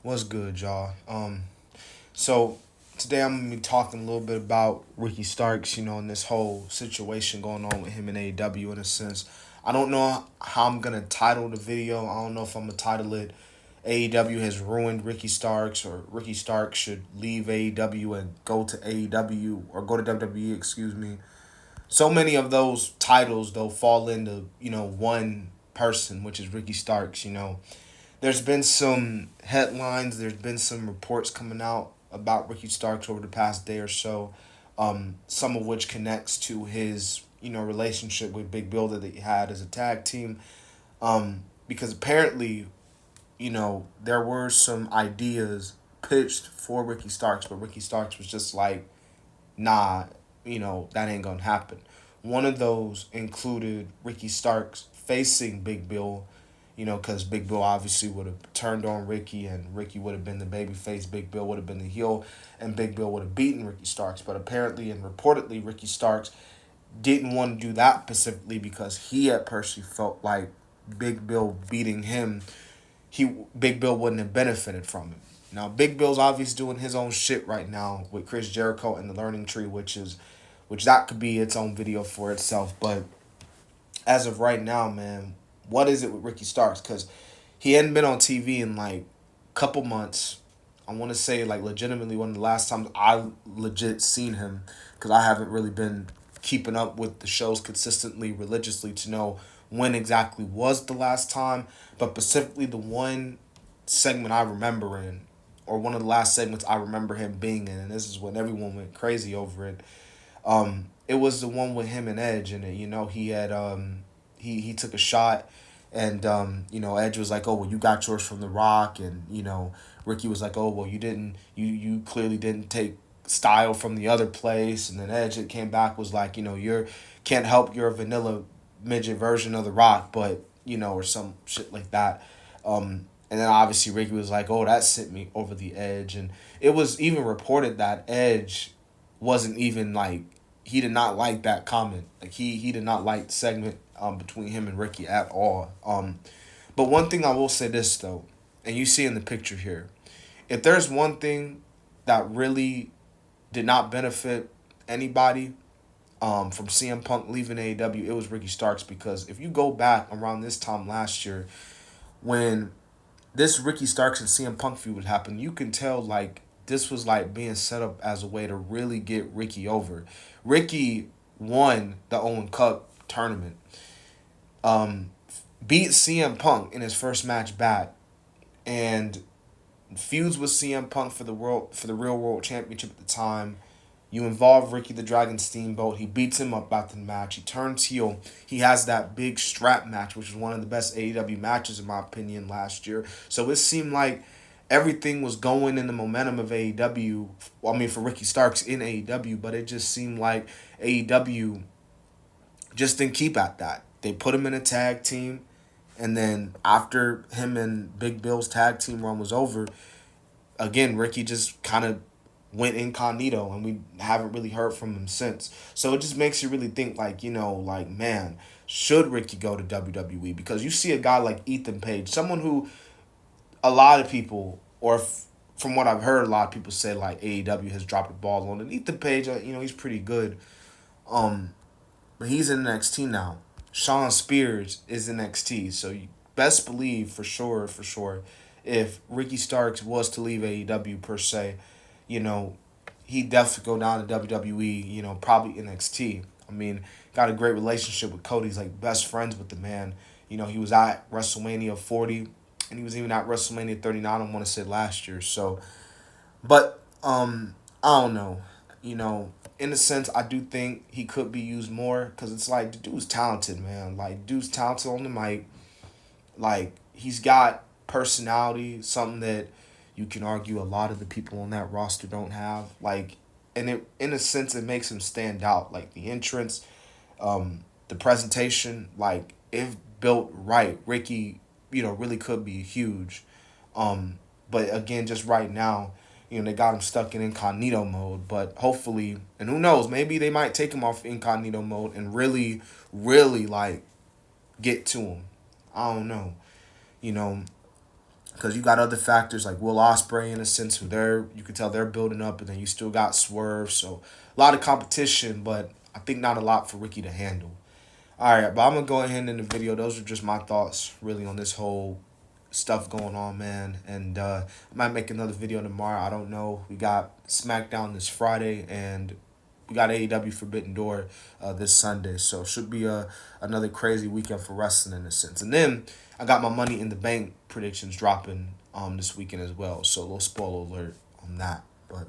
What's good, y'all? So today I'm gonna be talking a little bit about Ricky Starks, and this whole situation going on with him in AEW in a sense. I don't know how I'm gonna title the video. I don't know if I'm gonna title it AEW has ruined Ricky Starks or Ricky Starks should leave AEW and go to AEW or go to WWE, excuse me. So many of those titles though fall into, one person, which is Ricky Starks, there's been some headlines, there's been some reports coming out about Ricky Starks over the past day or so, some of which connects to his, relationship with Big Bill that he had as a tag team. Because apparently, there were some ideas pitched for Ricky Starks, but Ricky Starks was just like, nah, that ain't gonna happen. One of those included Ricky Starks facing Big Bill, because Big Bill obviously would have turned on Ricky, and Ricky would have been the baby face, Big Bill would have been the heel, and Big Bill would have beaten Ricky Starks. But apparently and reportedly, Ricky Starks didn't want to do that specifically because he had personally felt like Big Bill beating him, Big Bill wouldn't have benefited from it. Now Big Bill's obviously doing his own shit right now with Chris Jericho and the Learning Tree, which that could be its own video for itself. But as of right now, man, what is it with Ricky Starks? Because he hadn't been on TV in like a couple months. I want to say like legitimately one of the last times I legit seen him, because I haven't really been keeping up with the shows consistently, religiously to know when exactly was the last time. But specifically the one segment I remember in, or one of the last segments I remember him being in, and this is when everyone went crazy over it. It was the one with him and Edge in it. He had he took a shot, and Edge was like, "Oh well, you got yours from The Rock," and Ricky was like, "Oh well, you clearly didn't take style from the other place," and then Edge that came back was like, "You're can't help you're a vanilla midget version of The Rock, but or some shit like that." And then obviously Ricky was like, "Oh, that sent me over the edge," and it was even reported that Edge wasn't even like, he did not like that comment. Like he did not like the segment between him and Ricky at all. But one thing I will say this though, and you see in the picture here, if there's one thing that really did not benefit anybody from CM Punk leaving AEW, it was Ricky Starks. Because if you go back around this time last year, when this Ricky Starks and CM Punk feud would happen, you can tell like this was like being set up as a way to really get Ricky over. Ricky won the Owen Cup tournament, um, beat CM Punk in his first match back, and feuds with CM Punk for the real world championship at the time. You involve Ricky the Dragon Steamboat. He beats him up after the match. He turns heel. He has that big strap match, which was one of the best AEW matches in my opinion last year. So it seemed like everything was going in the momentum of AEW. Well, I mean, for Ricky Starks in AEW, but it just seemed like AEW just didn't keep at that. They put him in a tag team, and then after him and Big Bill's tag team run was over, again Ricky just kind of went incognito, and we haven't really heard from him since. So it just makes you really think like, like, man, should Ricky go to WWE? Because you see a guy like Ethan Page, someone who a lot of people, from what I've heard, a lot of people say like AEW has dropped the ball on. And Ethan Page, he's pretty good. Um, but he's in NXT now. Sean Spears is in NXT, so you best believe for sure, if Ricky Starks was to leave AEW per se, you know, he definitely go down to WWE. Probably NXT. I mean, got a great relationship with Cody. He's like best friends with the man. He was at WrestleMania 40, and he was even at WrestleMania 39. I want to say last year. So, but I don't know. In a sense, I do think he could be used more, because it's like the dude's talented, man. Like dude's talented on the mic. Like he's got personality, something that you can argue a lot of the people on that roster don't have. Like, and it in a sense it makes him stand out. Like the entrance, the presentation, like if built right, Ricky, really could be huge. Um, but again, just right now, they got him stuck in incognito mode. But hopefully, and who knows, maybe they might take him off incognito mode and really, really like get to him. I don't know. You know, because you got other factors like Will Ospreay in a sense who you can tell they're building up, and then you still got Swerve. So a lot of competition, but I think not a lot for Ricky to handle. All right, but I'm gonna go ahead and end the video. Those are just my thoughts really on this whole stuff going on, man. And I might make another video tomorrow. I don't know. We got SmackDown this Friday, and we got AEW Forbidden Door this Sunday. So it should be another crazy weekend for wrestling in a sense. And then I got my Money in the Bank predictions dropping this weekend as well. So a little spoiler alert on that. But